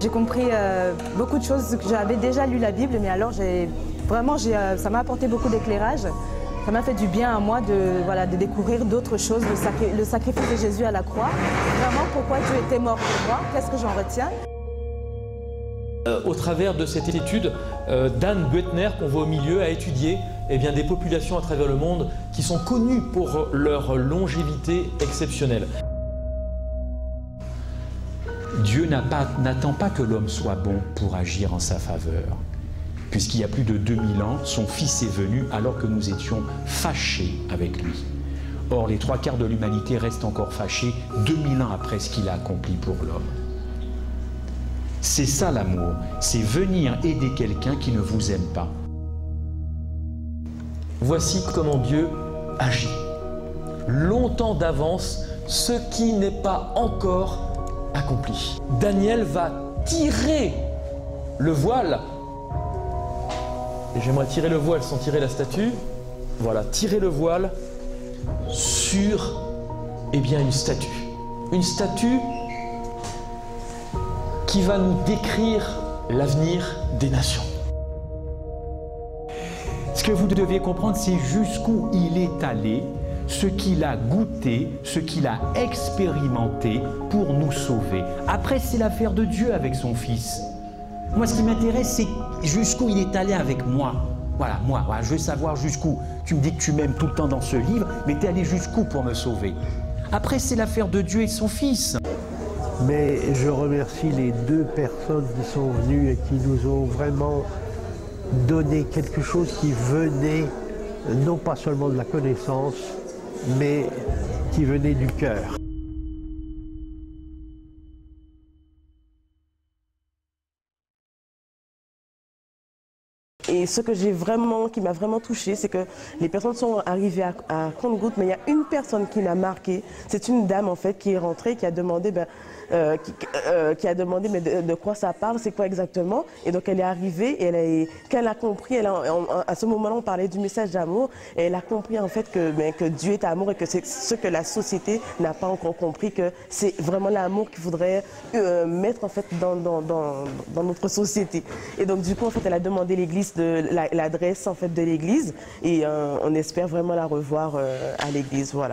J'ai compris beaucoup de choses. J'avais déjà lu la Bible, mais alors ça m'a apporté beaucoup d'éclairage. Ça m'a fait du bien à moi de découvrir d'autres choses, le sacrifice de Jésus à la croix. Vraiment, pourquoi Dieu était mort pour moi, qu'est-ce que j'en retiens? Au travers de cette étude, Dan Buettner, qu'on voit au milieu, a étudié des populations à travers le monde qui sont connues pour leur longévité exceptionnelle. Dieu n'attend pas que l'homme soit bon pour agir en sa faveur. Puisqu'il y a plus de 2000 ans, son Fils est venu alors que nous étions fâchés avec lui. Or, les 3/4 de l'humanité restent encore fâchés 2000 ans après ce qu'il a accompli pour l'homme. C'est ça l'amour, c'est venir aider quelqu'un qui ne vous aime pas. Voici comment Dieu agit. Longtemps d'avance, ce qui n'est pas encore accompli. Daniel va tirer le voile. Et j'aimerais tirer le voile sans tirer la statue. Voilà, tirer le voile sur une statue. Une statue qui va nous décrire l'avenir des nations. Ce que vous devez comprendre, c'est jusqu'où il est allé, ce qu'il a goûté, ce qu'il a expérimenté pour nous sauver. Après, c'est l'affaire de Dieu avec son Fils. Moi, ce qui m'intéresse, c'est jusqu'où il est allé avec moi. Voilà, je veux savoir jusqu'où. Tu me dis que tu m'aimes tout le temps dans ce livre, mais tu es allé jusqu'où pour me sauver? Après, c'est l'affaire de Dieu et son Fils. Mais je remercie les deux personnes qui sont venues et qui nous ont vraiment donné quelque chose qui venait, non pas seulement de la connaissance, mais qui venait du cœur. Et ce que qui m'a vraiment touchée, c'est que les personnes sont arrivées à compte-gouttes, mais il y a une personne qui m'a marquée. C'est une dame en fait qui est rentrée, qui a demandé, mais de quoi ça parle, c'est quoi exactement. Et donc elle est arrivée et quand elle a compris, à ce moment-là on parlait du message d'amour, et elle a compris en fait que Dieu est amour et que c'est ce que la société n'a pas encore compris, que c'est vraiment l'amour qu'il faudrait mettre en fait dans notre société. Et donc du coup en fait elle a demandé l'adresse en fait de l'église et on espère vraiment la revoir à l'église, voilà.